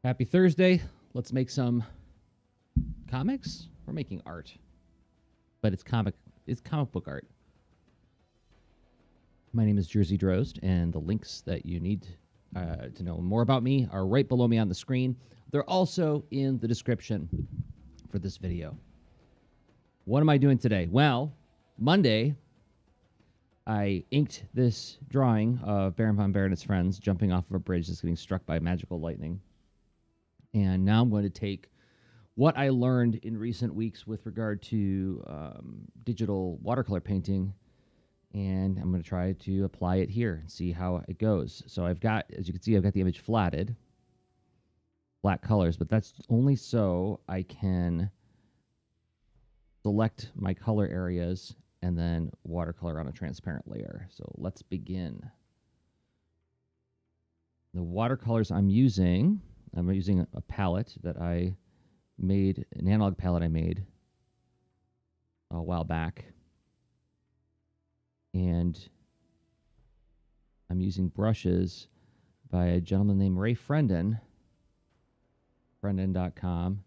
Happy Thursday. Let's make some comics. We're making art, but it's comic book art. My name is Jersey Drozd, and the links that you need to know more about me are right below me on the screen. They're also in the description for this video. What am I doing today? Well, Monday, I inked this drawing of Baron von Bear and his friends jumping off of a bridge that's getting struck by magical lightning. And now I'm going to take what I learned in recent weeks with regard to digital watercolor painting, and I'm going to try to apply it here and see how it goes. So I've got, as you can see, I've got the image flatted, flat colors, but that's only so I can select my color areas and then watercolor on a transparent layer. So let's begin. The watercolors I'm using a palette that I made, an analog palette I made a while back. And I'm using brushes by a gentleman named Ray Frendon, frendon.com.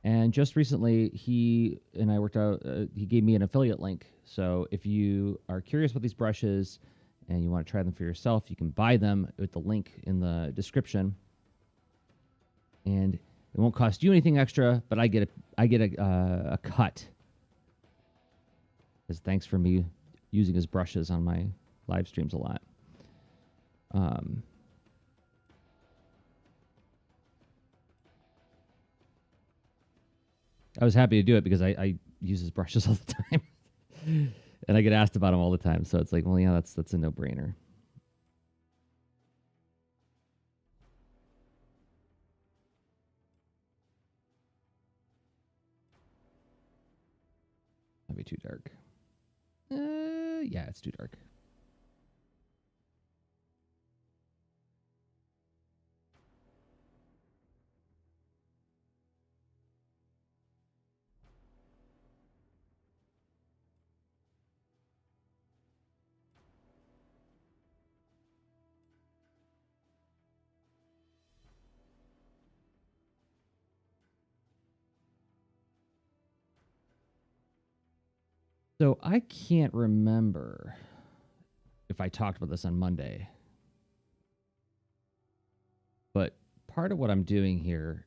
And just recently, he and I worked out, he gave me an affiliate link. So if you are curious about these brushes and you want to try them for yourself, you can buy them with the link in the description. And it won't cost you anything extra, but I get a cut. Because thanks for me using his brushes on my live streams a lot. I was happy to do it because I use his brushes all the time. And I get asked about them all the time. So it's like, well, yeah, that's a no-brainer. That'd be too dark. Yeah, it's too dark. So I can't remember if I talked about this on Monday, but part of what I'm doing here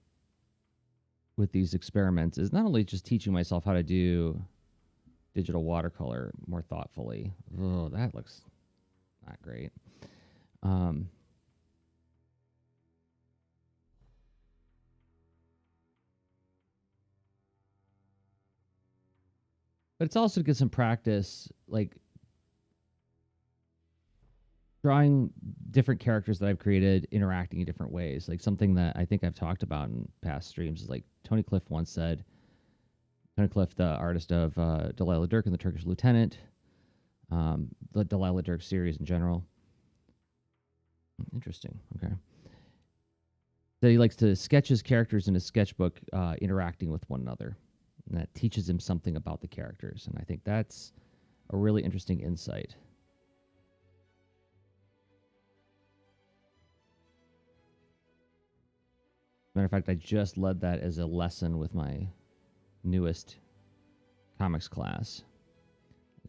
with these experiments is not only just teaching myself how to do digital watercolor more thoughtfully. Oh, that looks not great. But it's also to get some practice, like drawing different characters that I've created interacting in different ways. Like something that I think I've talked about in past streams is like Tony Cliff once said, Tony Cliff, the artist of Delilah Dirk and the Turkish Lieutenant, the Delilah Dirk series in general. Interesting. Okay. That he likes to sketch his characters in his sketchbook interacting with one another. And that teaches him something about the characters. And I think that's a really interesting insight. Matter of fact, I just led that as a lesson with my newest comics class.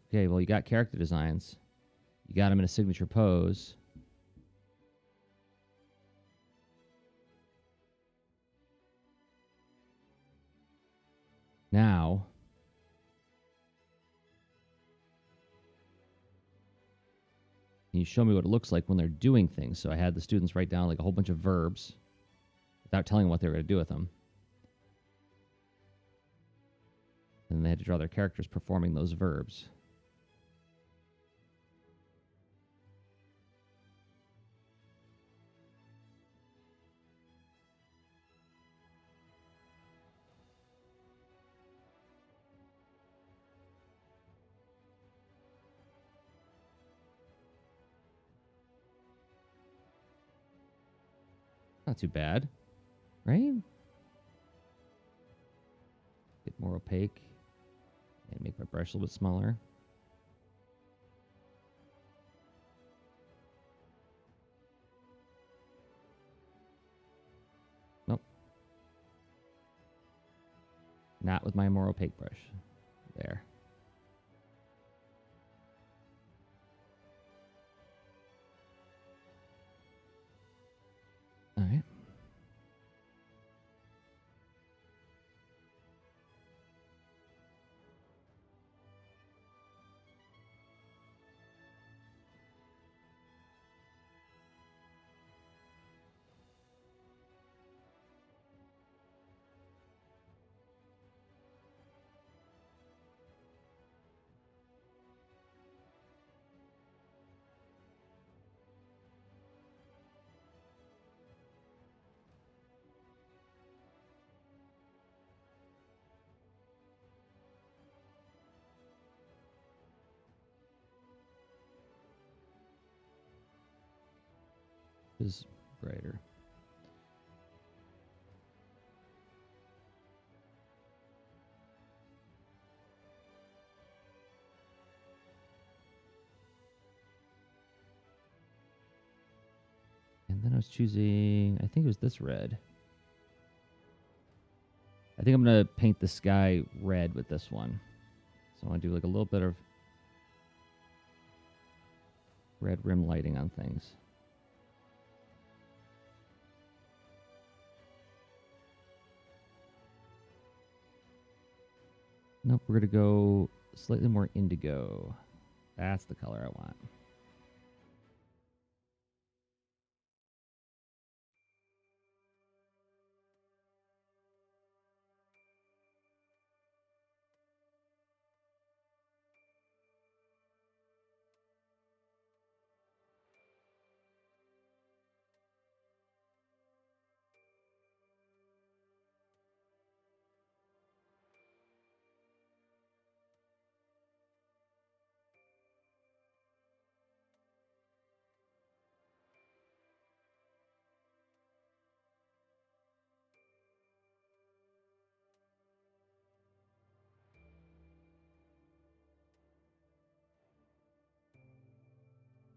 Okay, well, you got character designs. You got them in a signature pose. Now, can you show me what it looks like when they're doing things? So I had the students write down like a whole bunch of verbs without telling them what they were going to do with them. And they had to draw their characters performing those verbs. Not too bad, right? Get more opaque and make my brush a little bit smaller. Not with my more opaque brush. There. All right. Is brighter. And then I was choosing, I think it was this red. I think I'm going to paint the sky red with this one. So I want to do like a little bit of red rim lighting on things. Nope, we're going to go slightly more indigo. That's the color I want.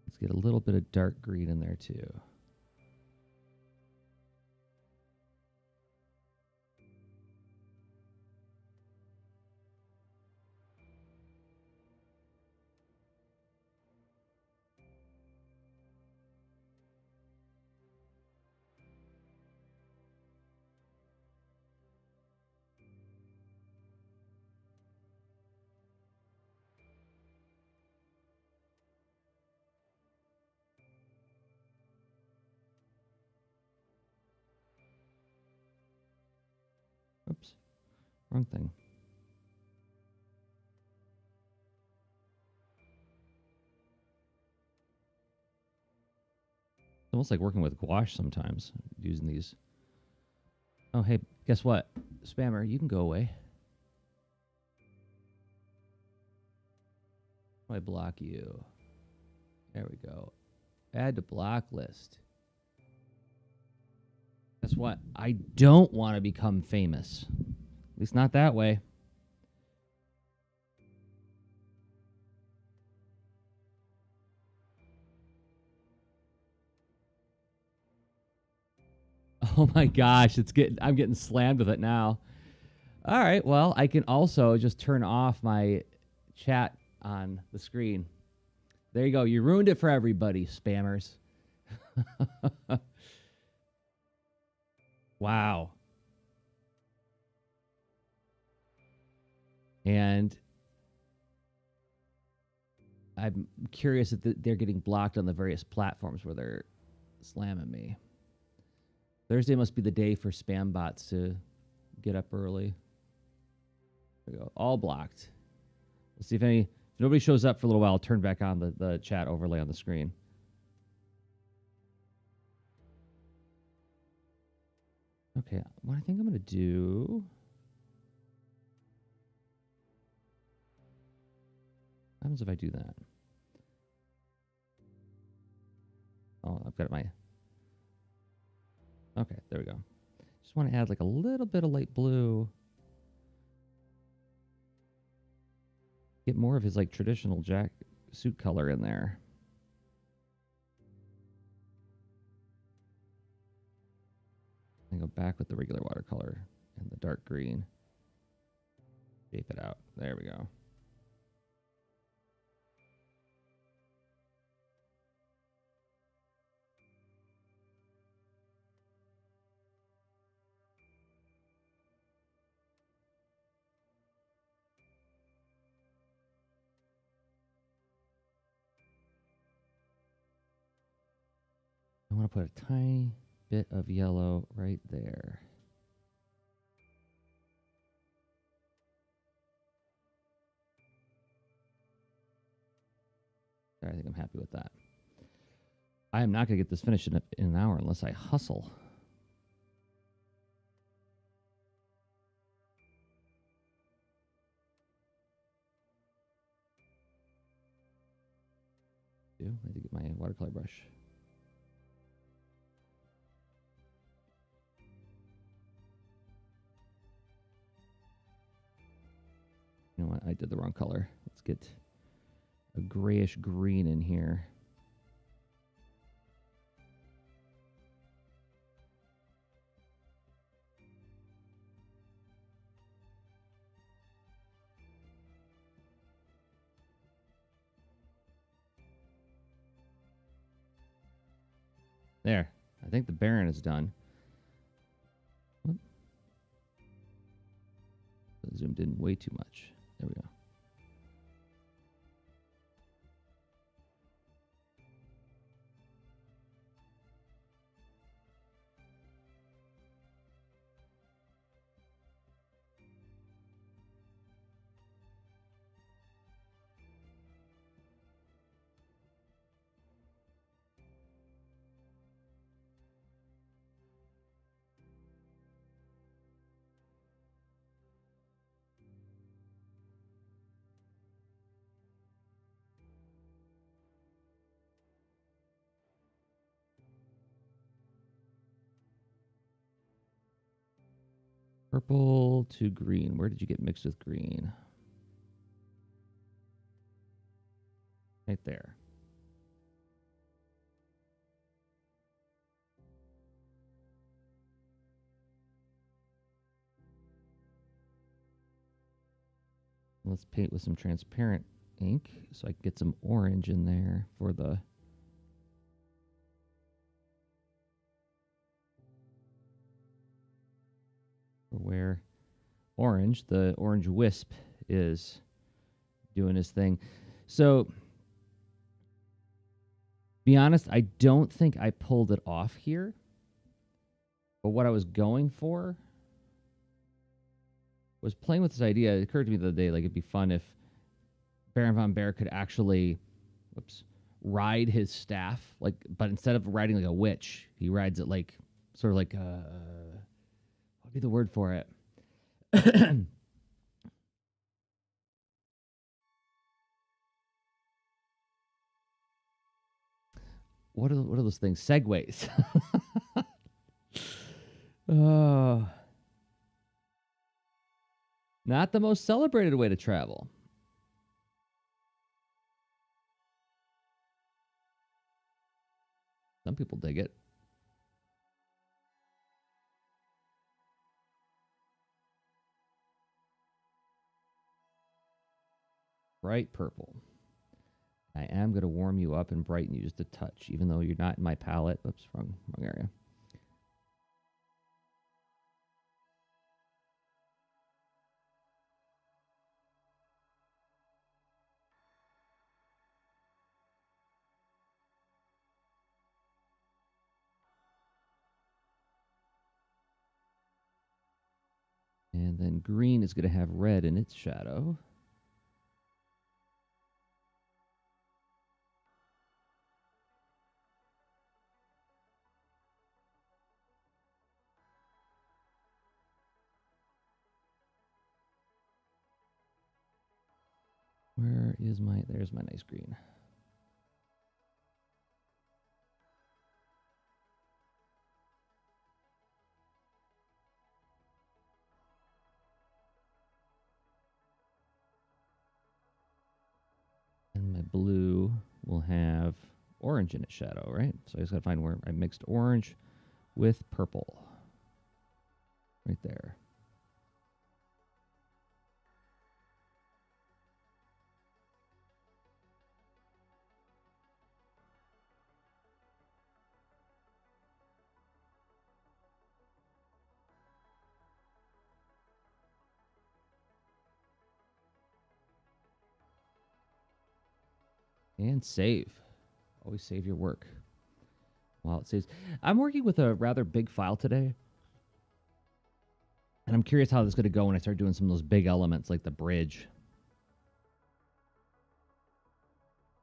Let's get a little bit of dark green in there too. Oops, wrong thing. It's almost like working with gouache sometimes, using these. Oh, hey, guess what? Spammer, you can go away. How do I block you? There we go. Add to block list. Guess what? I don't want to become famous. At least not that way. Oh my gosh, I'm getting slammed with it now. All right, well, I can also just turn off my chat on the screen. There you go. You ruined it for everybody, spammers. Wow. And I'm curious if they're getting blocked on the various platforms where they're slamming me. Thursday must be the day for spam bots to get up early. There we go. All blocked. Let's see if nobody shows up for a little while, I'll turn back on the chat overlay on the screen. Okay, what I think I'm going to do... What happens if I do that? Oh, I've got my... Okay, there we go. Just want to add like a little bit of light blue. Get more of his like traditional jack suit color in there. And go back with the regular watercolor and the dark green. Shape it out. There we go. I want to put a tiny bit of yellow right there. I think I'm happy with that. I am not going to get this finished in an hour unless I hustle. I need to get my watercolor brush. You know what? I did the wrong color. Let's get a grayish green in here. There. I think the Baron is done. Zoomed in way too much. There we go. Purple to green. Where did you get mixed with green? Right there. Let's paint with some transparent ink so I can get some orange in there for the where orange, the orange wisp is doing his thing. So, be honest, I don't think I pulled it off here. But what I was going for was playing with this idea. It occurred to me the other day, like it'd be fun if Baron von Bear could actually, ride his staff, like, but instead of riding like a witch, he rides it like sort of like what'd be the word for it? What are those things? Segways. Oh, not the most celebrated way to travel. Some people dig it. Bright purple. I am going to warm you up and brighten you just a touch, even though you're not in my palette. Oops, wrong area. And then green is going to have red in its shadow. Where is my, there's my nice green. And my blue will have orange in its shadow, right? So I just got to find where I mixed orange with purple. Right there. And save. Always save your work while it saves. I'm working with a rather big file today. And I'm curious how this is going to go when I start doing some of those big elements like the bridge.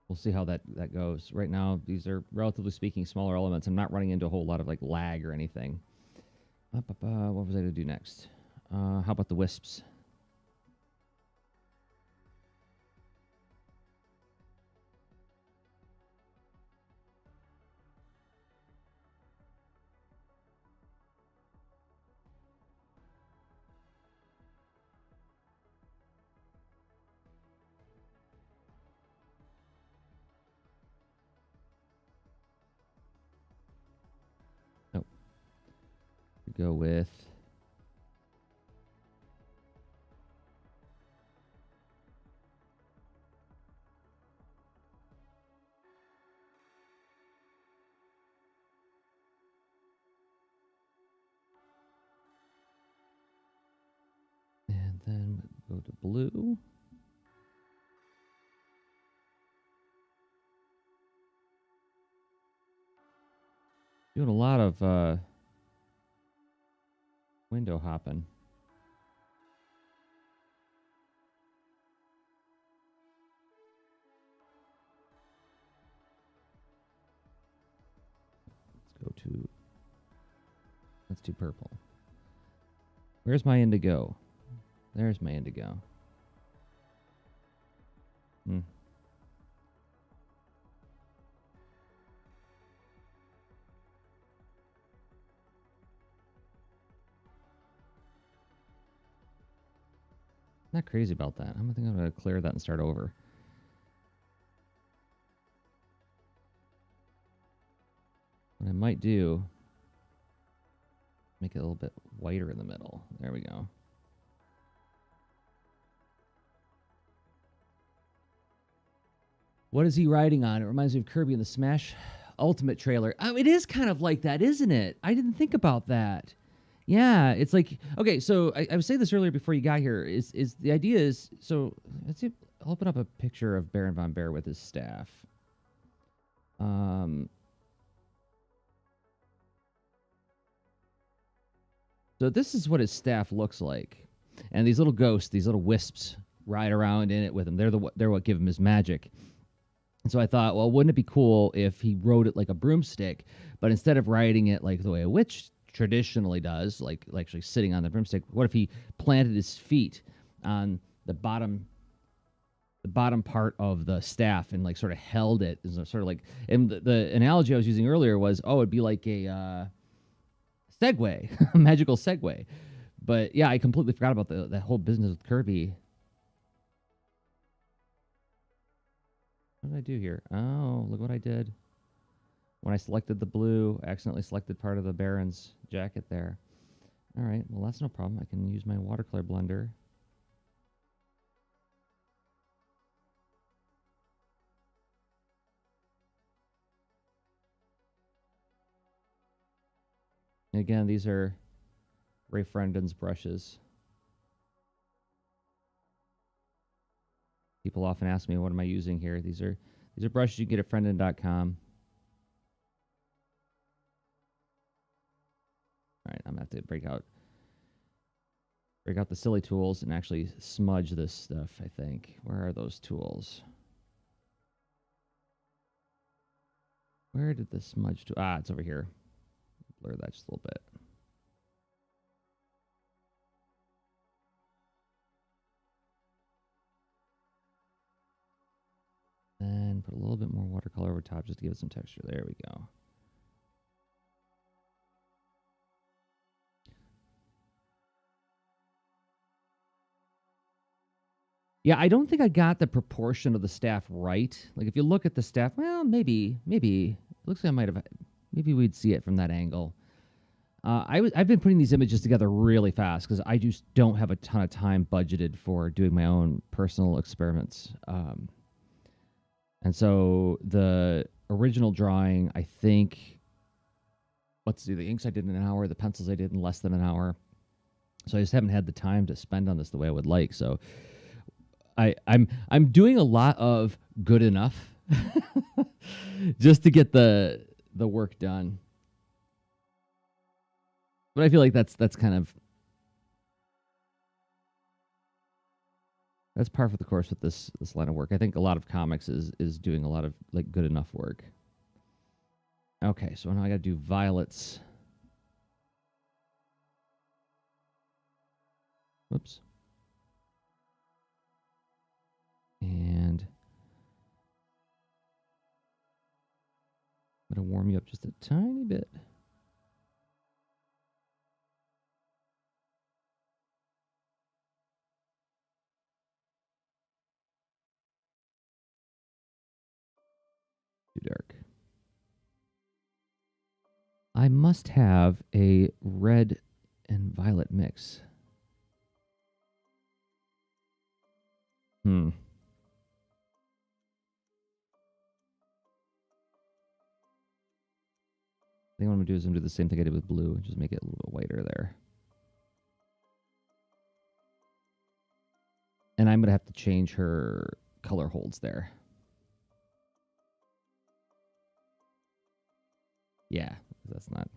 We'll see how that goes. Right now, these are, relatively speaking, smaller elements. I'm not running into a whole lot of like lag or anything. What was I going to do next? How about the wisps? Nope. Go with and then go to blue. Doing a lot of window hopping. Let's do purple. Where's my indigo? There's my indigo. Not crazy about that. I'm going to clear that and start over. What I might do, make it a little bit whiter in the middle. There we go. What is he riding on? It reminds me of Kirby in the Smash Ultimate trailer. Oh, it is kind of like that, isn't it? I didn't think about that. Yeah, it's like, okay, so I was saying this earlier before you got here, is the idea is, so let's see, I'll open up a picture of Baron Von Bear with his staff. So this is what his staff looks like. And these little ghosts, these little wisps ride around in it with him. They're what give him his magic. And so I thought, well, wouldn't it be cool if he rode it like a broomstick, but instead of riding it like the way a witch traditionally does, like actually sitting on the broomstick, what if he planted his feet on the bottom part of the staff and like sort of held it as a sort of like, and the analogy I was using earlier was, oh, it'd be like a Segway, a magical Segway. But yeah, I completely forgot about that whole business with Kirby. What did I do here? Oh, look what I did. When I selected the blue, I accidentally selected part of the Baron's jacket there. All right, well, that's no problem. I can use my watercolor blender. And again, these are Ray Frendon's brushes. People often ask me, what am I using here? These are brushes you can get at frendon.com. All right, I'm going to have to break out the silly tools and actually smudge this stuff, I think. Where are those tools? Where did the smudge tool? Ah, it's over here. Blur that just a little bit. And put a little bit more watercolor over top just to give it some texture. There we go. Yeah, I don't think I got the proportion of the staff right. Like if you look at the staff, well, maybe. It looks like I might have, maybe we'd see it from that angle. I've been putting these images together really fast because I just don't have a ton of time budgeted for doing my own personal experiments. And so the original drawing, I think, let's see, the inks I did in an hour, the pencils I did in less than an hour. So I just haven't had the time to spend on this the way I would like. So I'm doing a lot of good enough just to get the work done. But I feel like that's kind of that's par for the course with this line of work. I think a lot of comics is doing a lot of like good enough work. Okay, so now I got to do Violet's. Whoops. And I'm going to warm you up just a tiny bit. Too dark. I must have a red and violet mix. I think what I'm going to do is I'm going to do the same thing I did with blue and just make it a little bit whiter there. And I'm going to have to change her color holds there. Yeah, that's not...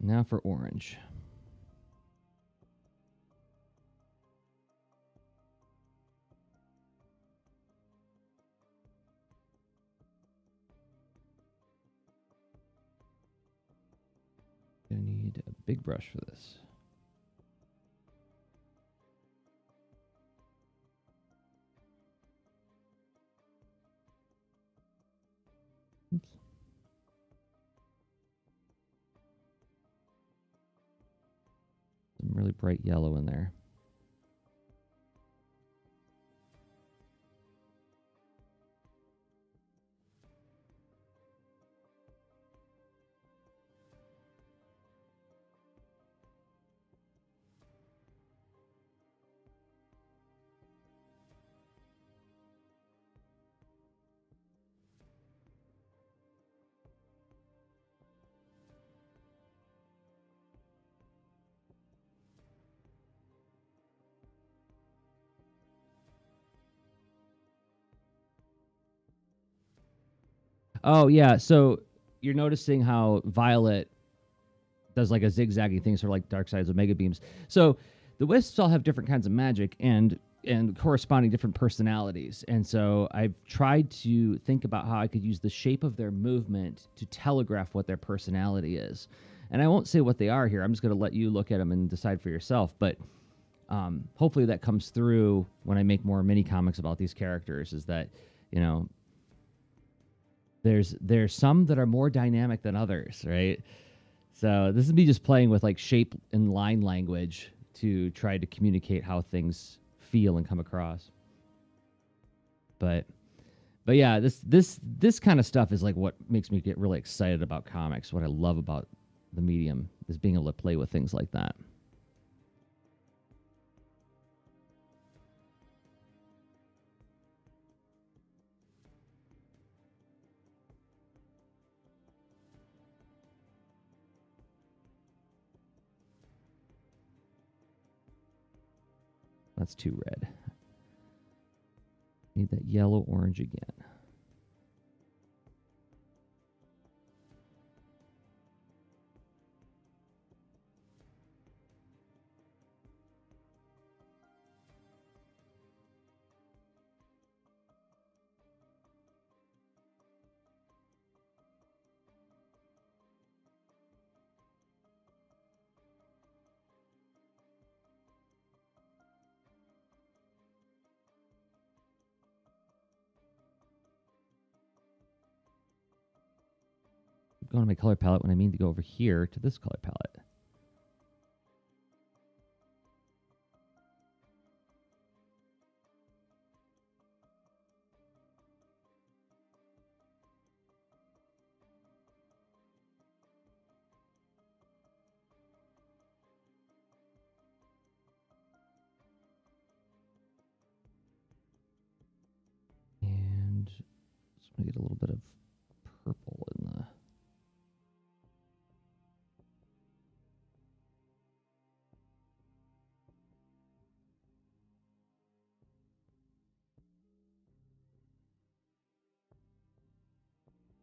Now for orange. I need a big brush for this. Oops. Some really bright yellow in there. Oh, yeah. So you're noticing how Violet does like a zigzaggy thing, sort of like Dark Sides of Mega Beams. So the Wisps all have different kinds of magic and corresponding different personalities. And so I've tried to think about how I could use the shape of their movement to telegraph what their personality is. And I won't say what they are here. I'm just going to let you look at them and decide for yourself. But hopefully that comes through when I make more mini comics about these characters, is that, you know, there's some that are more dynamic than others, right? So this is me just playing with like shape and line language to try to communicate how things feel and come across. But yeah, this kind of stuff is like what makes me get really excited about comics. What I love about the medium is being able to play with things like that. That's too red. Need that yellow orange again. Going to my color palette when I mean to go over here to this color palette. And just going to get a little bit of purple in the...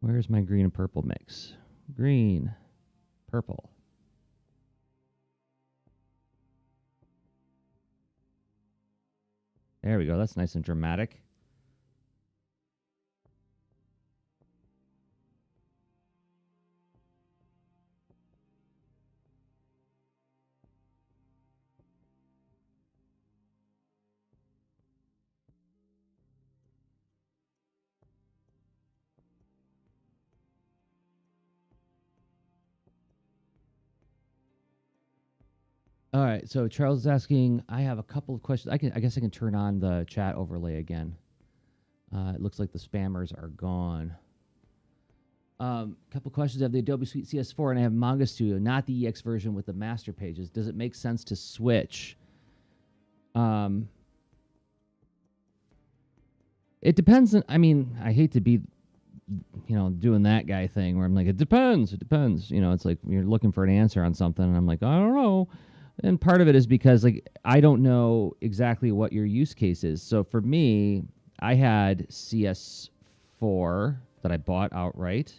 Where's my green and purple mix? Green, purple. There we go. That's nice and dramatic. All right, so Charles is asking, I have a couple of questions. I guess I can turn on the chat overlay again. It looks like the spammers are gone. Couple questions. I have the Adobe Suite CS4 and I have Manga Studio, not the EX version with the master pages. Does it make sense to switch? It depends. I mean, I hate to be, doing that guy thing where I'm like, it depends. It's like you're looking for an answer on something and I'm like, I don't know. And part of it is because like I don't know exactly what your use case is. So for me, I had CS4 that I bought outright,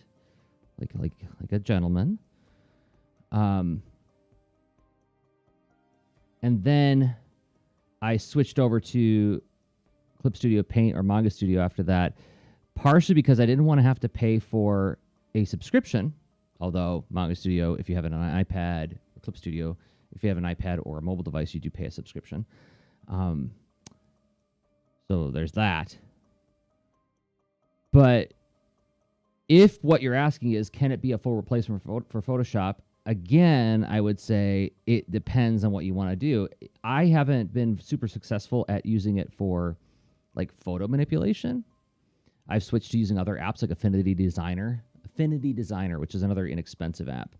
like a gentleman. And then I switched over to Clip Studio Paint or Manga Studio after that, partially because I didn't want to have to pay for a subscription. Although Manga Studio, if you have an iPad, or Clip Studio, if you have an iPad or a mobile device, you do pay a subscription. So there's that. But if what you're asking is, can it be a full replacement for Photoshop? Again, I would say it depends on what you want to do. I haven't been super successful at using it for like photo manipulation. I've switched to using other apps like Affinity Designer, which is another inexpensive app.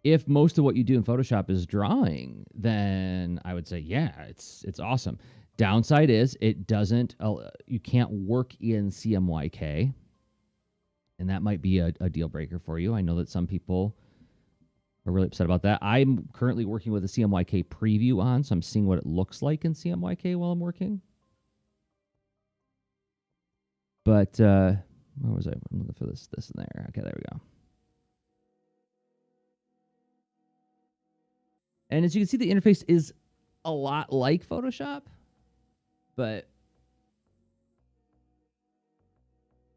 If most of what you do in Photoshop is drawing, then I would say, yeah, it's awesome. Downside is it doesn't, you can't work in CMYK, and that might be a deal breaker for you. I know that some people are really upset about that. I'm currently working with a CMYK preview on, so I'm seeing what it looks like in CMYK while I'm working. But where was I? I'm looking for this in there. Okay, there we go. And as you can see, the interface is a lot like Photoshop, but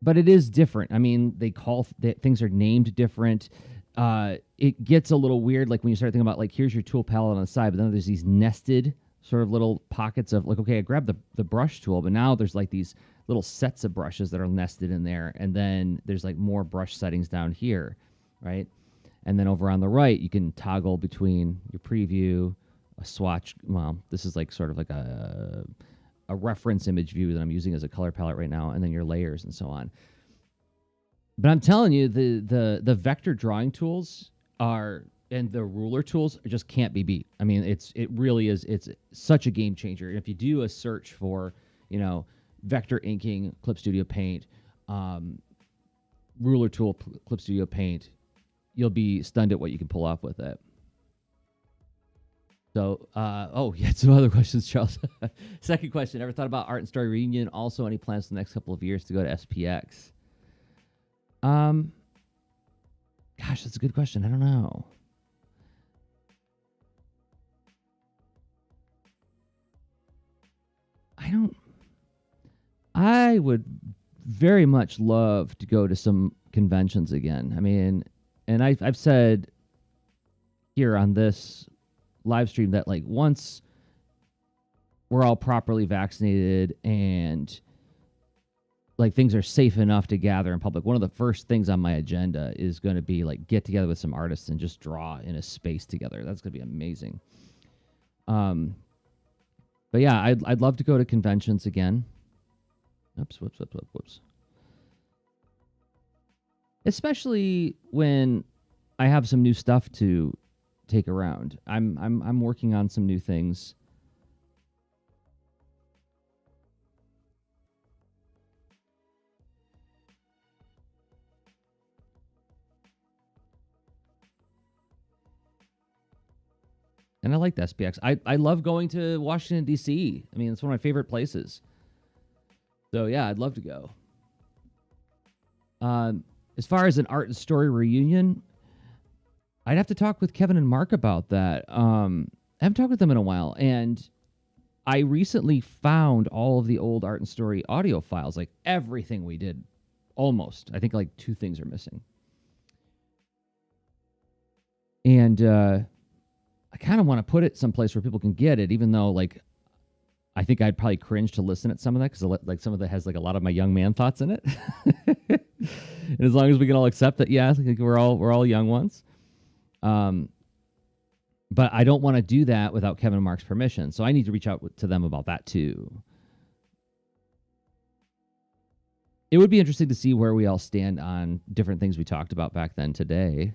it is different. I mean, things are named different. It gets a little weird, like when you start thinking about like, here's your tool palette on the side, but then there's these nested sort of little pockets of like, okay, I grabbed the brush tool, but now there's like these little sets of brushes that are nested in there, and then there's like more brush settings down here, right? And then over on the right, you can toggle between your preview, a swatch. Well, this is like sort of like a reference image view that I'm using as a color palette right now, and then your layers and so on. But I'm telling you, the vector drawing tools and the ruler tools just can't be beat. I mean, it really is. It's such a game changer. If you do a search for, vector inking, Clip Studio Paint, ruler tool, Clip Studio Paint, you'll be stunned at what you can pull off with it. So, yeah, some other questions, Charles. Second question, ever thought about Art and Story Reunion? Also, any plans for the next couple of years to go to SPX? Gosh, that's a good question. I don't know. I would very much love to go to some conventions again. I mean, and I've said here on this live stream that like once we're all properly vaccinated and like things are safe enough to gather in public, one of the first things on my agenda is going to be like get together with some artists and just draw in a space together. That's going to be amazing. But yeah, I'd love to go to conventions again. Oops. Especially when I have some new stuff to take around. I'm working on some new things. and I like the SPX. I love going to Washington, D.C. I mean, it's one of my favorite places. So, yeah, I'd love to go. As far as an art and story reunion, I'd have to talk with Kevin and Mark about that. I haven't talked with them in a while, and I recently found all of the old art and story audio files, like everything we did, almost. I think like 2 things are missing. And I kind of want to put it someplace where people can get it, even though like I think I'd probably cringe to listen at some of that because like some of that has like a lot of my young man thoughts in it. And as long as we can all accept that, yeah, like we're all young ones. But I don't want to do that without Kevin and Mark's permission, so I need to reach out to them about that too. It would be interesting to see where we all stand on different things we talked about back then today.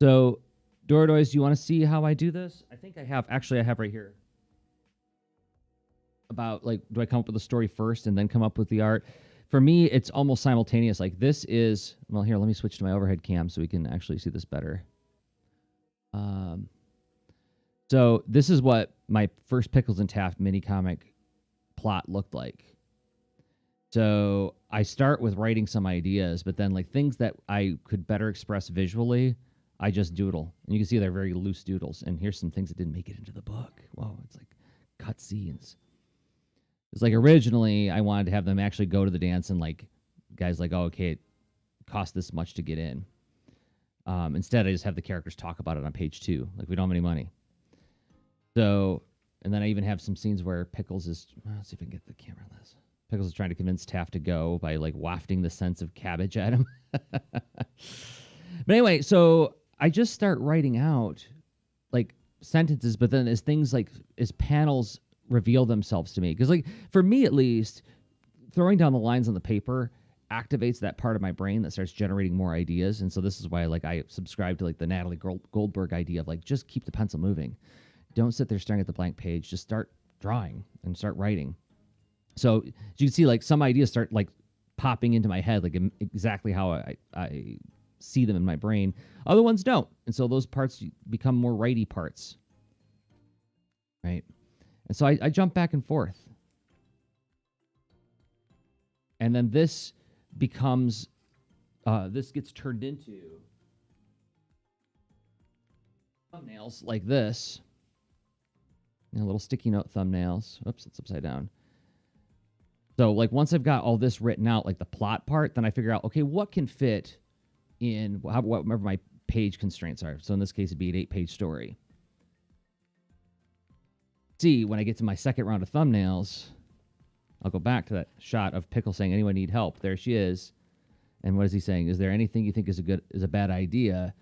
So, Dordois, do you want to see how I do this? I think I have right here about like, do I come up with a story first and then come up with the art? For me, it's almost simultaneous. Like this is, well, here, let me switch to my overhead cam so we can actually see this better. So this is what my first Pickles and Taft mini comic plot looked like. So I start with writing some ideas, but then like things that I could better express visually, I just doodle. And you can see they're very loose doodles. And here's some things that didn't make it into the book. Whoa, it's like cut scenes. It's like originally I wanted to have them actually go to the dance and like guys like, oh, okay, it cost this much to get in. Instead, I just have the characters talk about it on page 2. Like we don't have any money. So, and then I even have some scenes where Pickles is, let's see if I can get the camera on this. Pickles is trying to convince Taft to go by like wafting the sense of cabbage at him. But anyway, so I just start writing out like sentences, but then as things like, as panels reveal themselves to me, because like for me at least, throwing down the lines on the paper activates that part of my brain that starts generating more ideas. And so this is why like I subscribe to like the Natalie Goldberg idea of like just keep the pencil moving. Don't sit there staring at the blank page. Just start drawing and start writing. So as you can see, like some ideas start like popping into my head, like exactly how I see them in my brain. Other ones don't. And so those parts become more righty parts. Right. And so I jump back and forth. And then this becomes, this gets turned into thumbnails like this. Little sticky note thumbnails. Oops, it's upside down. So like once I've got all this written out, like the plot part, then I figure out, okay, what can fit in whatever my page constraints are. So in this case, it'd be an 8-page story. See, when I get to my second round of thumbnails, I'll go back to that shot of Pickle saying, anyone need help? There she is. And what is he saying? Is there anything you think is a bad idea?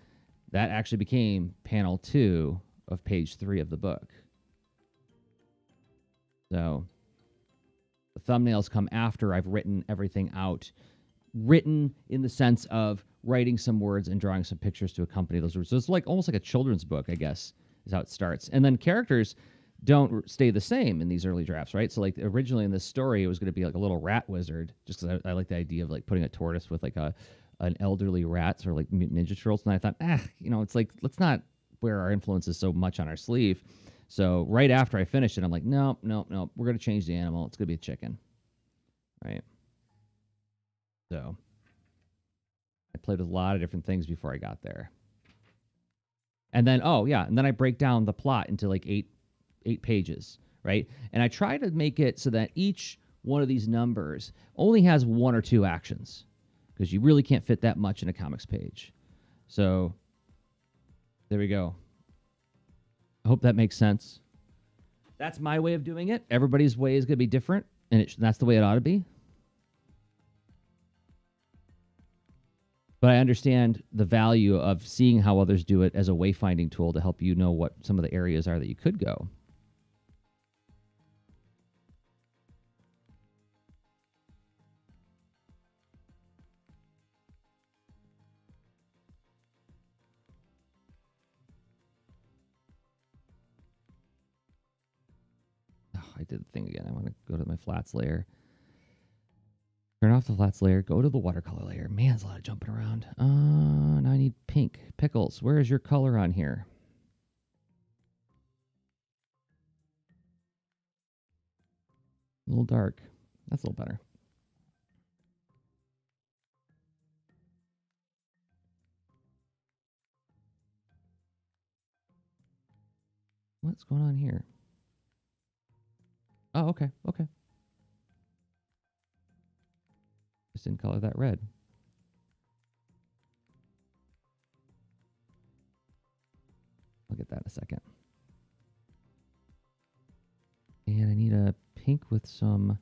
That actually became panel 2 of page 3 of the book. So the thumbnails come after I've written everything out. Written in the sense of writing some words and drawing some pictures to accompany those words. So it's like almost like a children's book, I guess, is how it starts. And then characters don't stay the same in these early drafts, right? So like originally in this story, it was going to be like a little rat wizard, just because I like the idea of like putting a tortoise with like an elderly rat, sort of like Mutant Ninja Turtles. And I thought, it's like, let's not wear our influences so much on our sleeve. So right after I finished it, I'm like, nope. We're going to change the animal. It's going to be a chicken, right? So I played with a lot of different things before I got there. And then, and then I break down the plot into like eight pages, right? And I try to make it so that each one of these numbers only has 1 or 2 actions, because you really can't fit that much in a comics page. So there we go. I hope that makes sense. That's my way of doing it. Everybody's way is going to be different, and that's the way it ought to be. But I understand the value of seeing how others do it as a wayfinding tool to help you know what some of the areas are that you could go. I did the thing again. I want to go to my flats layer. Turn off the flats layer. Go to the watercolor layer. Man, there's a lot of jumping around. Now I need pink. Pickles, where is your color on here? A little dark. That's a little better. What's going on here? Oh, okay. Okay. Just didn't color that red. I'll get that in a second. And I need a pink with some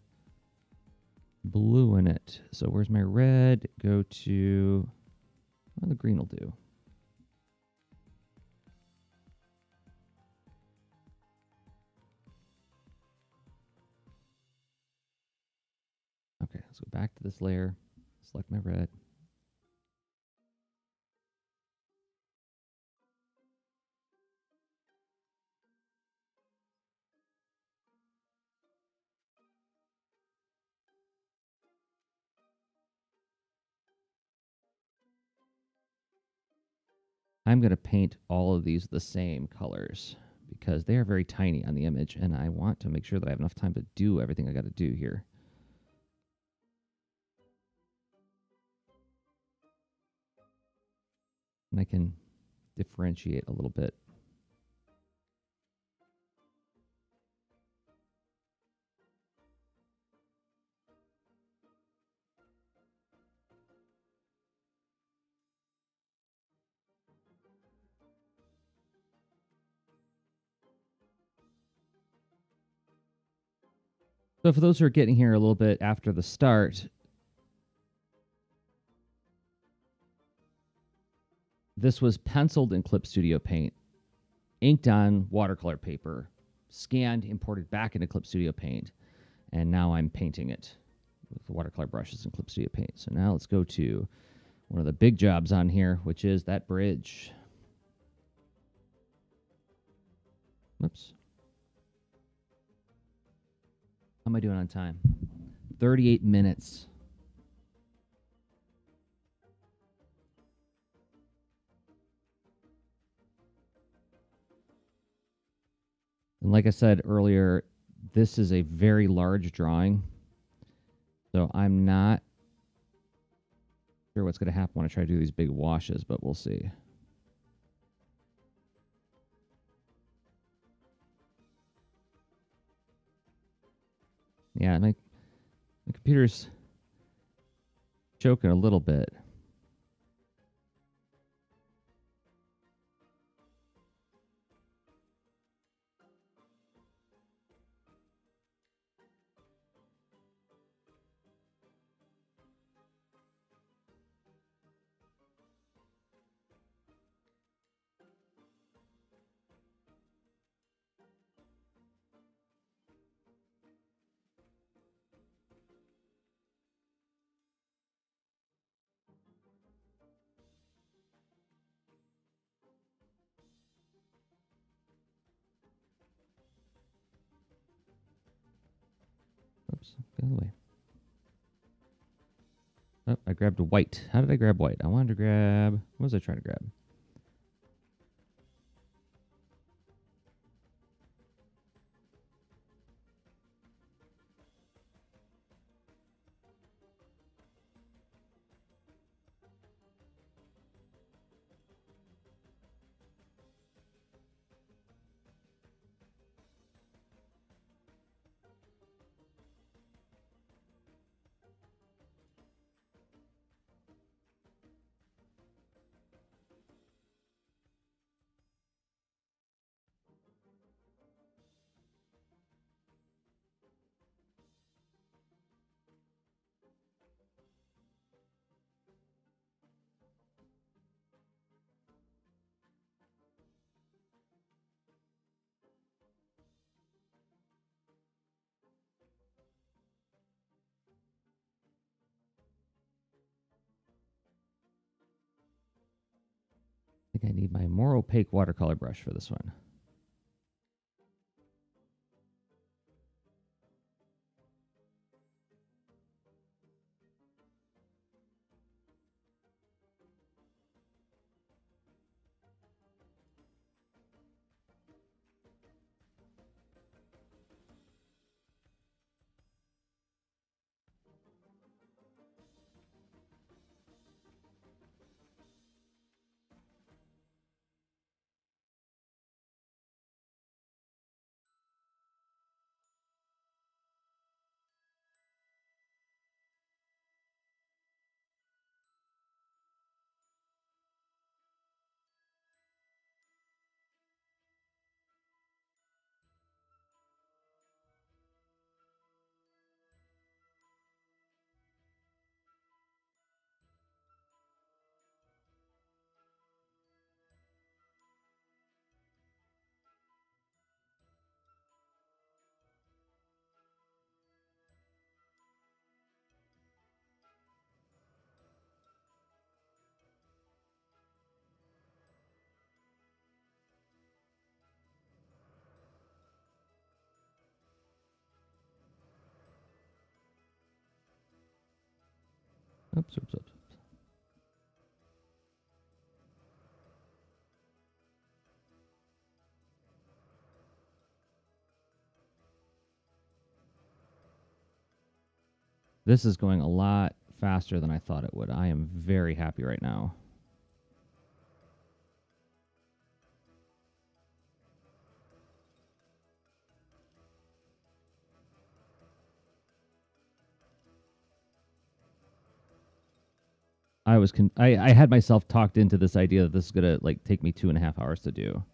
blue in it. So where's my red? Go to, well, the green will do. Okay, let's go back to this layer. Select my red. I'm going to paint all of these the same colors because they are very tiny on the image, and I want to make sure that I have enough time to do everything I got to do here. And I can differentiate a little bit. So for those who are getting here a little bit after the start, this was penciled in Clip Studio Paint, inked on watercolor paper, scanned, imported back into Clip Studio Paint, and now I'm painting it with the watercolor brushes in Clip Studio Paint. So now let's go to one of the big jobs on here, which is that bridge. Oops. How am I doing on time? 38 minutes. And like I said earlier, this is a very large drawing. So I'm not sure what's going to happen when I try to do these big washes, but we'll see. Yeah, my computer's choking a little bit. Oops, get out of the way. Oh, I grabbed white. How did I grab white? I wanted to grab, what was I trying to grab? I think I need my more opaque watercolor brush for this one. Oops. This is going a lot faster than I thought it would. I am very happy right now. I had myself talked into this idea that this is gonna like take me 2.5 hours to do.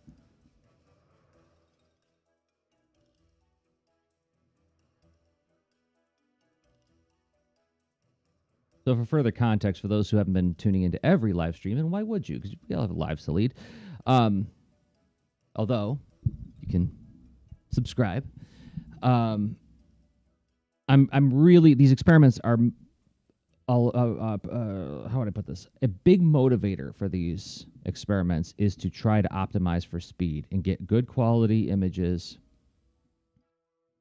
So for further context, for those who haven't been tuning into every live stream, and why would you? Because we all have lives to lead. Although you can subscribe. I'm really, these experiments are how would I put this? A big motivator for these experiments is to try to optimize for speed and get good quality images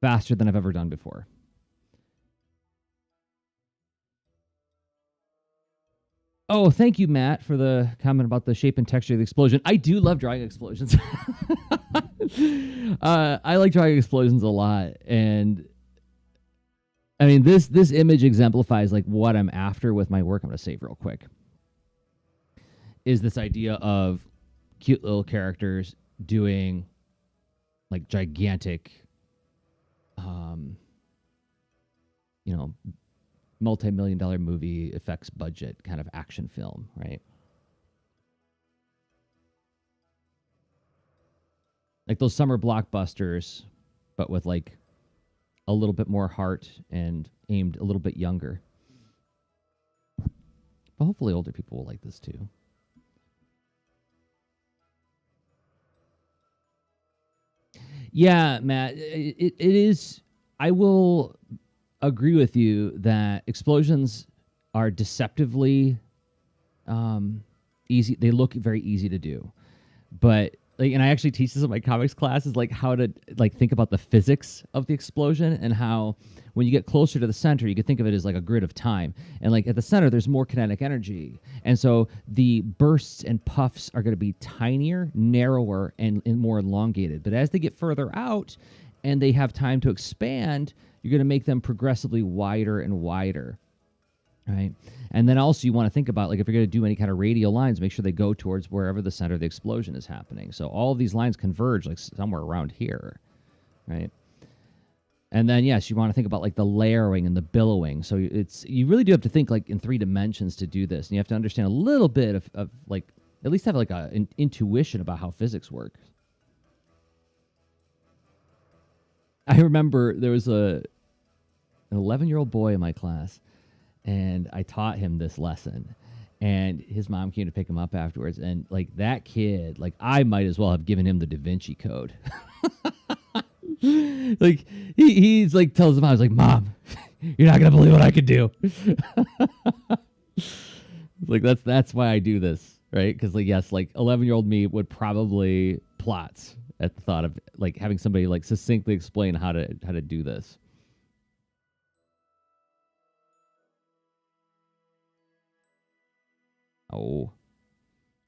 faster than I've ever done before. Oh, thank you, Matt, for the comment about the shape and texture of the explosion. I do love drawing explosions. I like drawing explosions a lot, and I mean this image exemplifies like what I'm after with my work. I'm going to save real quick. Is this idea of cute little characters doing like gigantic, you know, multi-million-dollar movie effects budget kind of action film, right? Like those summer blockbusters, but with like a little bit more heart and aimed a little bit younger. But hopefully older people will like this too. Yeah, Matt, it is. I will agree with you that explosions are deceptively easy. They look very easy to do, but like, and I actually teach this in my comics classes, like how to like think about the physics of the explosion and how when you get closer to the center, you could think of it as like a grid of time. And like at the center, there's more kinetic energy. And so the bursts and puffs are going to be tinier, narrower, and more elongated. But as they get further out and they have time to expand, you're going to make them progressively wider and wider. Right. And then also you want to think about like if you're going to do any kind of radial lines, make sure they go towards wherever the center of the explosion is happening. So all of these lines converge like somewhere around here. Right. And then yes, you want to think about like the layering and the billowing. So you really do have to think like in 3 dimensions to do this. And you have to understand a little bit of like at least have like an intuition about how physics work. I remember there was an 11-year-old boy in my class, and I taught him this lesson, and his mom came to pick him up afterwards, and like that kid, like I might as well have given him the Da Vinci Code. Like he's like tells his mom, I was like, Mom, you're not gonna believe what I could do. Like that's why I do this, right? Because like yes, like 11-year-old me would probably plot at the thought of like having somebody like succinctly explain how to do this. Oh,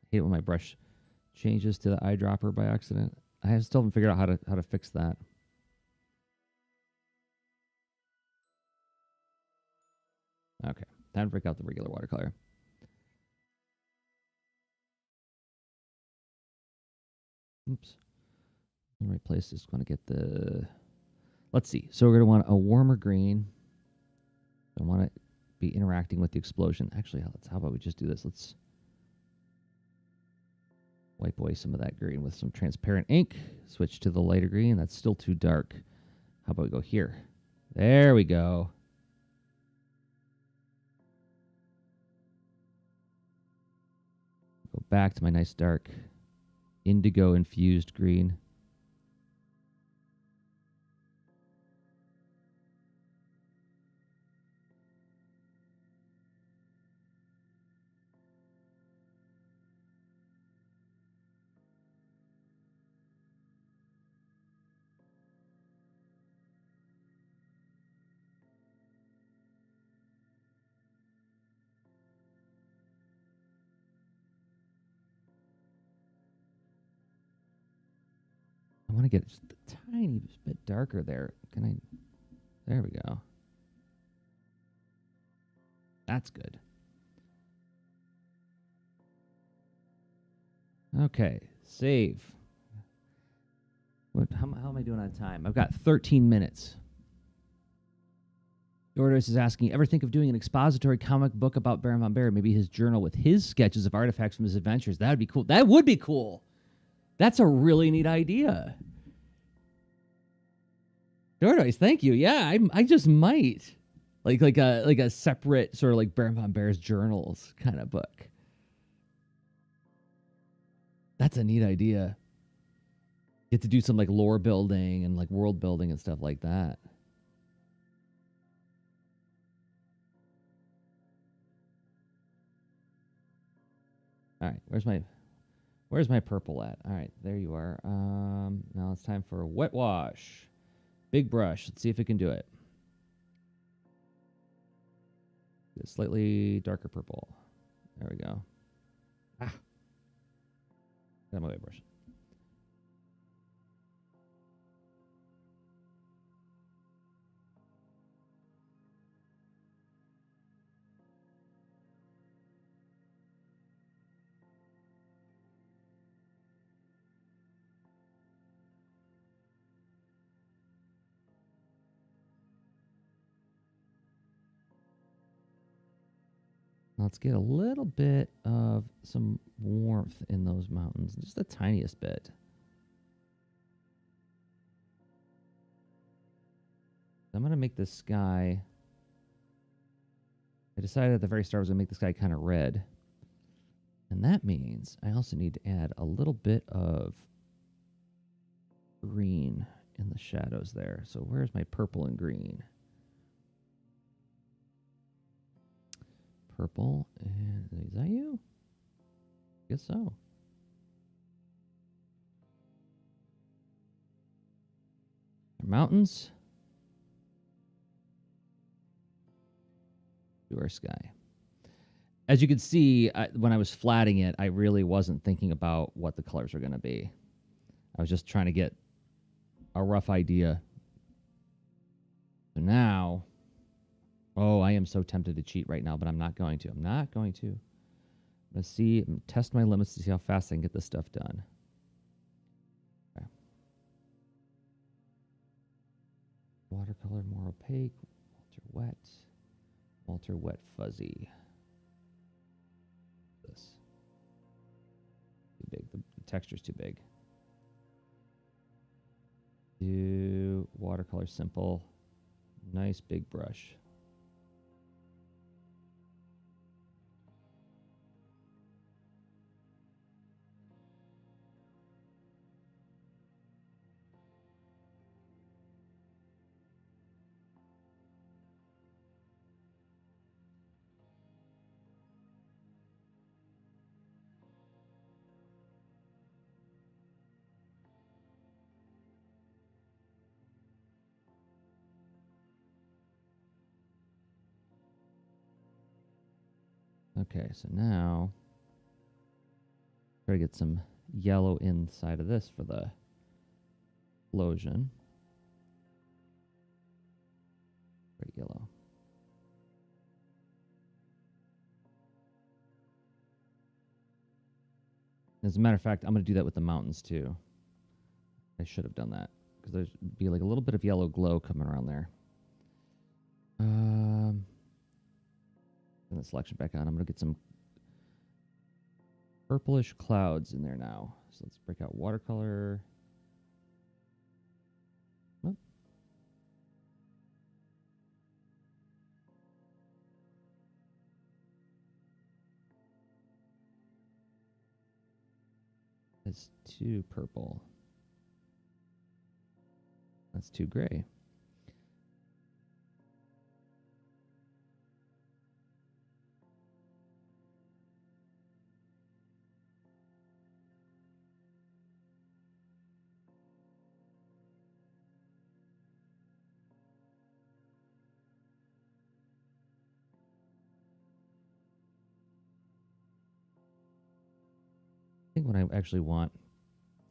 I hate when my brush changes to the eyedropper by accident. I still haven't figured out how to fix that. Okay, time to break out the regular watercolor. Oops, in the right place is going to get the. Let's see. So we're going to want a warmer green. I want to be interacting with the explosion. Actually, how about we just do this? Let's wipe away some of that green with some transparent ink. Switch to the lighter green. That's still too dark. How about we go here? There we go. Go back to my nice dark indigo infused green. to get just a tiny bit darker there. Can I? There we go. That's good. Okay, save. How am I doing on time? I've got 13 minutes. Dordos is asking, ever think of doing an expository comic book about Baron von Bear? Maybe his journal with his sketches of artifacts from his adventures. That would be cool. That would be cool. That's a really neat idea. Dordos, thank you. Yeah, I just might. Like a separate sort of like Baron von Bear's journals kind of book. That's a neat idea. Get to do some like lore building and like world building and stuff like that. All right, where's my purple at? All right, there you are. Now it's time for wet wash. Big brush. Let's see if it can do it. A slightly darker purple. There we go. Ah. Got my wet brush. Let's get a little bit of some warmth in those mountains, just the tiniest bit. I'm going to make this sky... I decided at the very start I was going to make this guy kind of red. And that means I also need to add a little bit of green in the shadows there. So where's my purple and green? Purple, and is that you? Guess so. Mountains. To our sky. As you can see, when I was flatting it, I really wasn't thinking about what the colors are going to be. I was just trying to get a rough idea. So now, oh, I am so tempted to cheat right now, but I'm not going to. I'm not going to. Let's see, test my limits to see how fast I can get this stuff done. Okay. Watercolor more opaque. Walter wet fuzzy. This. Too big. The texture's too big. Do watercolor simple. Nice big brush. Okay, so now try to get some yellow inside of this for the explosion. Very yellow. As a matter of fact, I'm going to do that with the mountains too. I should have done that because there's be like a little bit of yellow glow coming around there. Turn the selection back on. I'm going to get some purplish clouds in there now. So let's break out watercolor. Oh. That's too purple. That's too gray. I think what I actually want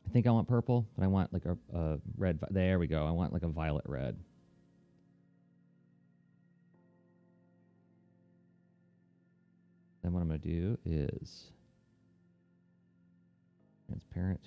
I think I want purple, but I want like a red. There we go. I want like a violet red. Then what I'm going to do is transparent.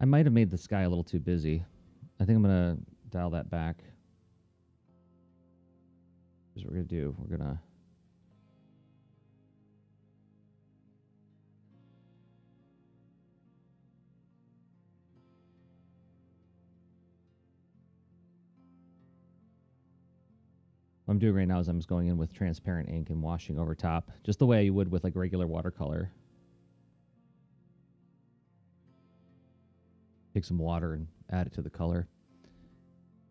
I might have made the sky a little too busy. I think I'm going to dial that back. Here's what we're going to do. We're going to what I'm doing right now is I'm just going in with transparent ink and washing over top, just the way you would with like regular watercolor. Take some water and add it to the color.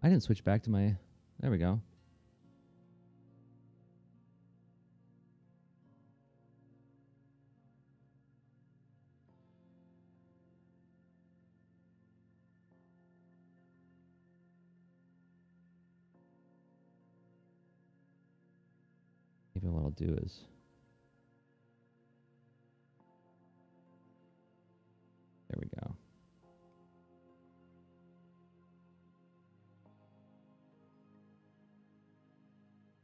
I didn't switch back to my, there we go. Maybe what I'll do is, there we go.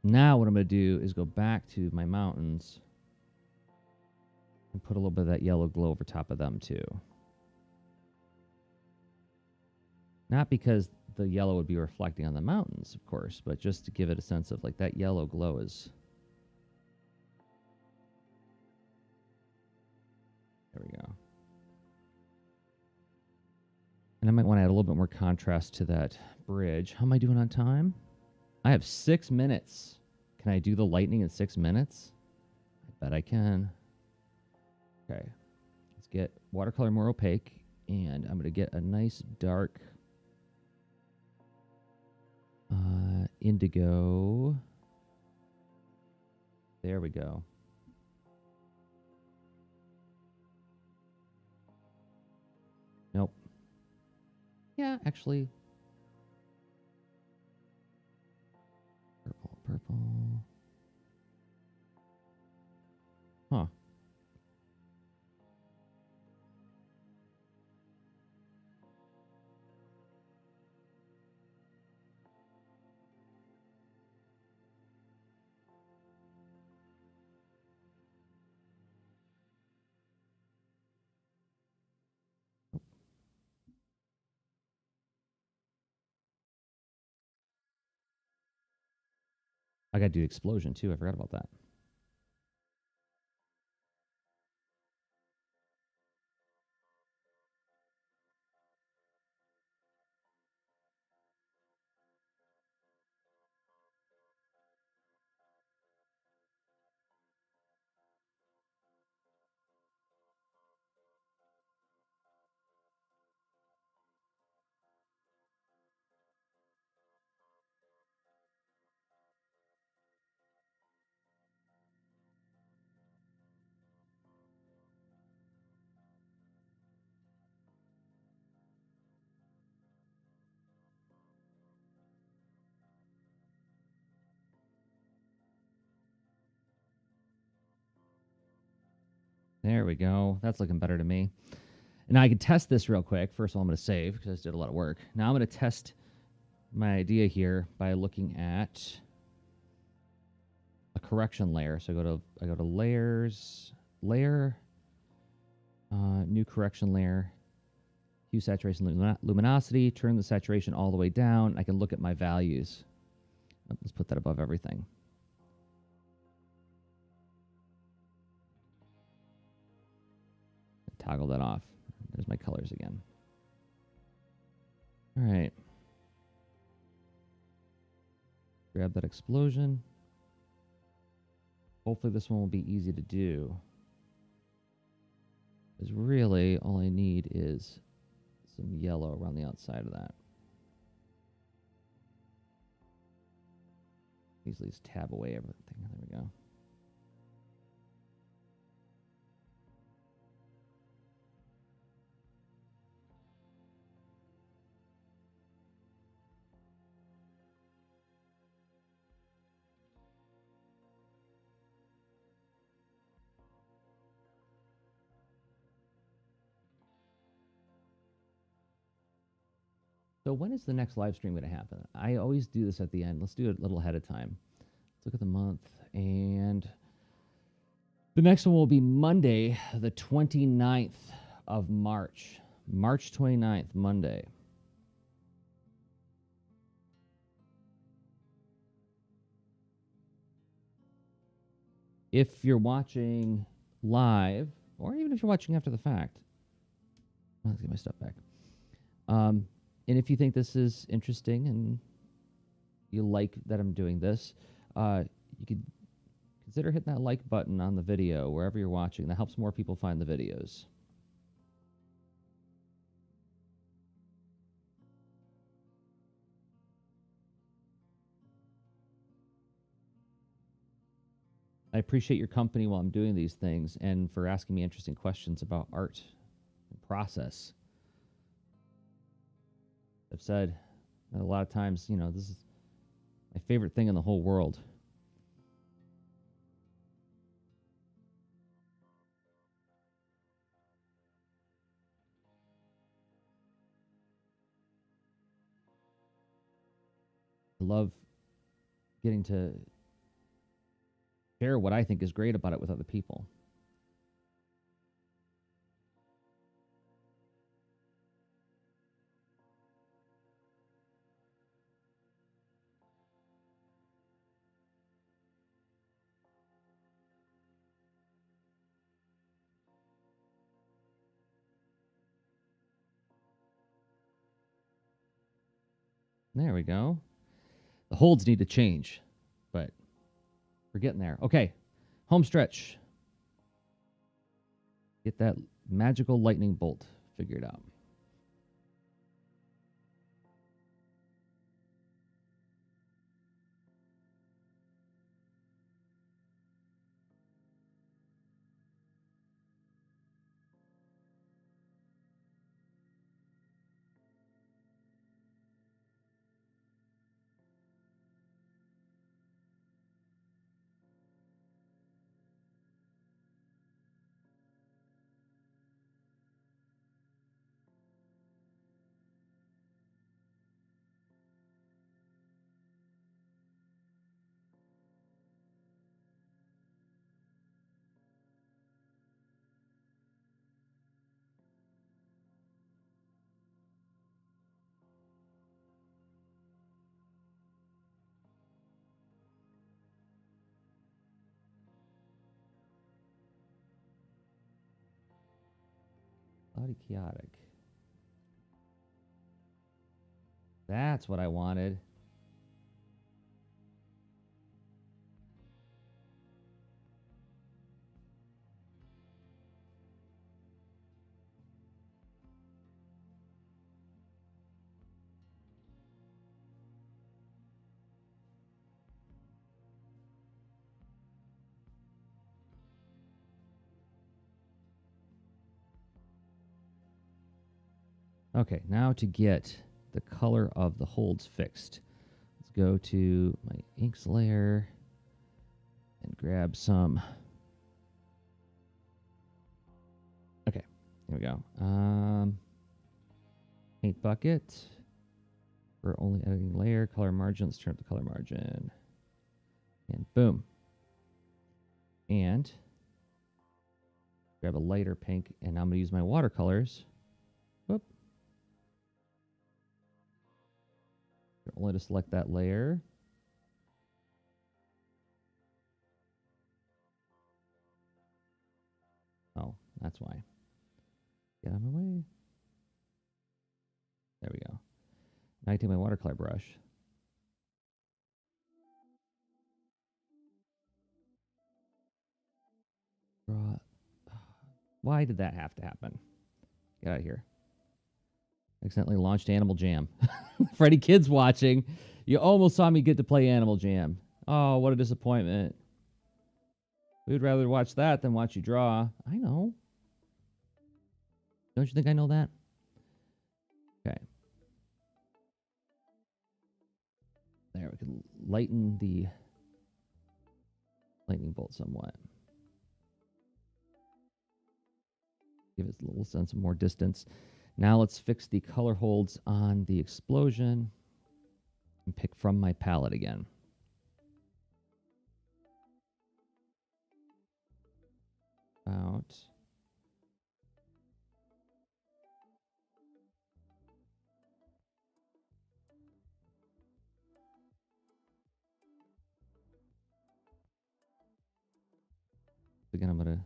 Now what I'm going to do is go back to my mountains and put a little bit of that yellow glow over top of them too. Not because the yellow would be reflecting on the mountains, of course, but just to give it a sense of like that yellow glow is. There we go. And I might want to add a little bit more contrast to that bridge. How am I doing on time? I have 6 minutes. Can I do the lightning in 6 minutes? I bet I can. Okay. Let's get watercolor more opaque. And I'm going to get a nice dark indigo. There we go. Nope. Yeah, actually. Purple. Huh. I got to do explosion too. I forgot about that. There we go. That's looking better to me. And now I can test this real quick. First of all, I'm going to save because I just did a lot of work. Now I'm going to test my idea here by looking at a correction layer. So I go to layers, layer, new correction layer, hue, saturation, luminosity, turn the saturation all the way down. I can look at my values. Let's put that above everything. Toggle that off. There's my colors again. All right. Grab that explosion. Hopefully this one will be easy to do. Because really, all I need is some yellow around the outside of that. Easily just tab away everything. There we go. So when is the next live stream going to happen? I always do this at the end. Let's do it a little ahead of time. Let's look at the month. And the next one will be Monday, the 29th of March. March 29th, Monday. If you're watching live, or even if you're watching after the fact, let's get my stuff back. And if you think this is interesting and you like that I'm doing this, you could consider hitting that like button on the video wherever you're watching. That helps more people find the videos. I appreciate your company while I'm doing these things and for asking me interesting questions about art and process. I've said a lot of times, you know, this is my favorite thing in the whole world. I love getting to share what I think is great about it with other people. There we go. The holds need to change, but we're getting there. Okay, home stretch. Get that magical lightning bolt figured out. Cloudy chaotic. That's what I wanted. Okay, now to get the color of the holds fixed, let's go to my inks layer and grab some. Okay, here we go. Paint bucket. We're only editing layer, color margin. Let's turn up the color margin. And boom. And grab a lighter pink, and now I'm going to use my watercolors. Whoop. Only to select that layer. Oh, that's why. Get out of my way. There we go. Now I take my watercolor brush. Draw Why did that have to happen? Get out of here. Accidentally launched Animal Jam. Freddy Kid's watching. You almost saw me get to play Animal Jam. Oh, what a disappointment. We would rather watch that than watch you draw. I know. Don't you think I know that? Okay. There, we can lighten the lightning bolt somewhat. Give it a little sense of more distance. Now let's fix the color holds on the explosion and pick from my palette again. About again, I'm gonna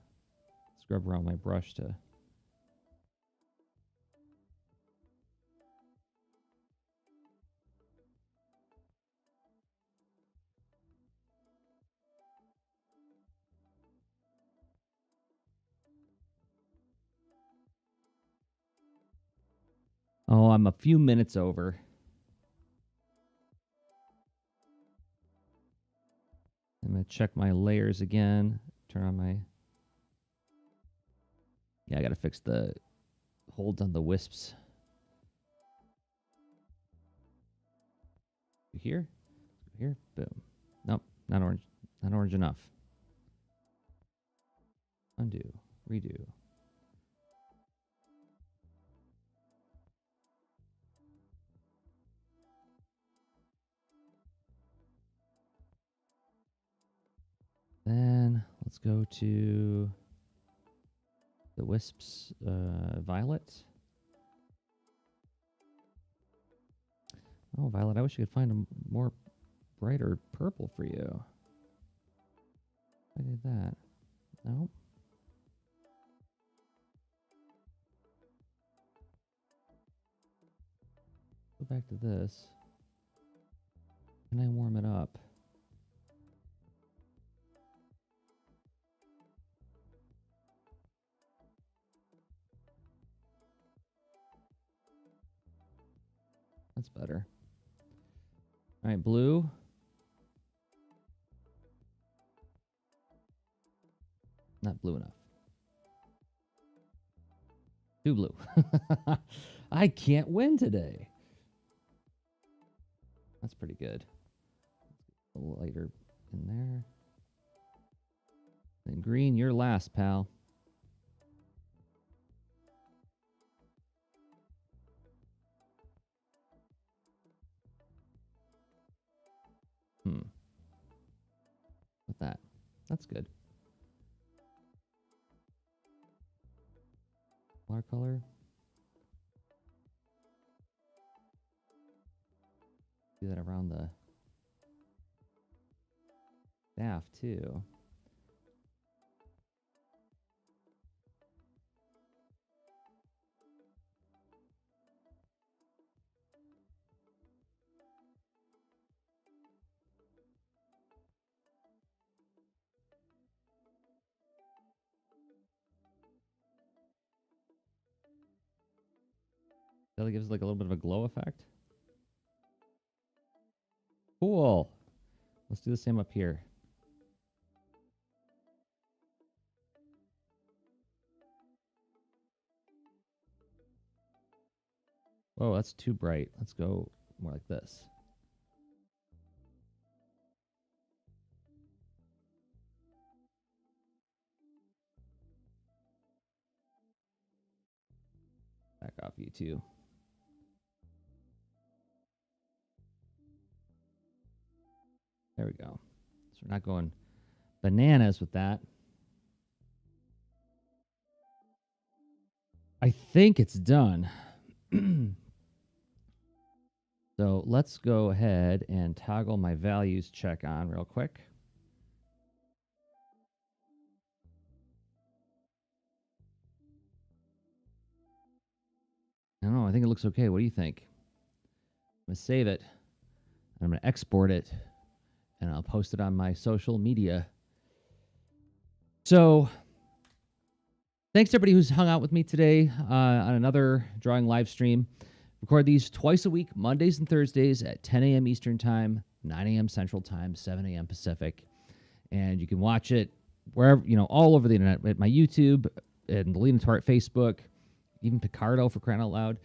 scrub around my brush to Oh, I'm a few minutes over. I'm going to check my layers again. Turn on my... Yeah, I got to fix the holds on the wisps. Here? Here? Boom. Nope, not orange. Not orange enough. Undo. Redo. Then let's go to the wisps, violet. Oh, violet, I wish you could find a more brighter purple for you. I did that. Nope. Go back to this. Can I warm it up? That's better. All right, blue. Not blue enough. Too blue. I can't win today. That's pretty good. A little lighter in there. And green, you're last, pal. With that. That's good. Watercolor. Do that around the staff too. That gives like a little bit of a glow effect. Cool. Let's do the same up here. Whoa, that's too bright. Let's go more like this. Back off you too. There we go. So we're not going bananas with that. I think it's done. So let's go ahead and toggle my values check on real quick. I don't know. I think it looks okay. What do you think? I'm going to save it. I'm going to export it. And I'll post it on my social media. So Thanks to everybody who's hung out with me today on another drawing live stream. Record these twice a week, Mondays and Thursdays at 10 a.m. Eastern Time, 9 a.m. Central Time, 7 a.m. Pacific. And you can watch it wherever, all over the internet, at my YouTube and the Lean Into Art Facebook, even Picardo, for crying out loud.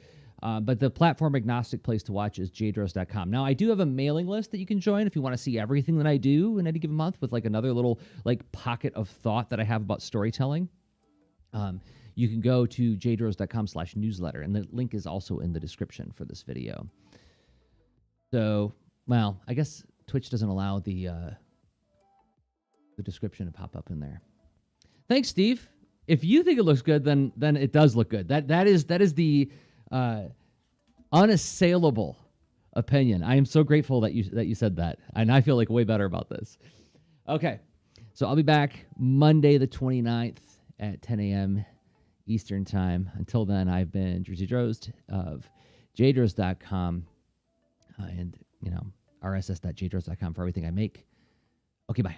But the platform agnostic place to watch is jdros.com. Now, I do have a mailing list that you can join if you want to see everything that I do in any given month, with like another little pocket of thought that I have about storytelling. You can go to jdros.com/newsletter, and the link is also in the description for this video. So, well, I guess Twitch doesn't allow the description to pop up in there. Thanks, Steve. If you think it looks good, then it does look good. That is the unassailable opinion. I am so grateful that you said that, and I feel like way better about this. Okay, so I'll be back Monday the 29th at 10 a.m. Eastern Time. Until then, I've been Jersey Drozd of jdros.com and RSS.jdros.com for everything I make. Okay, bye.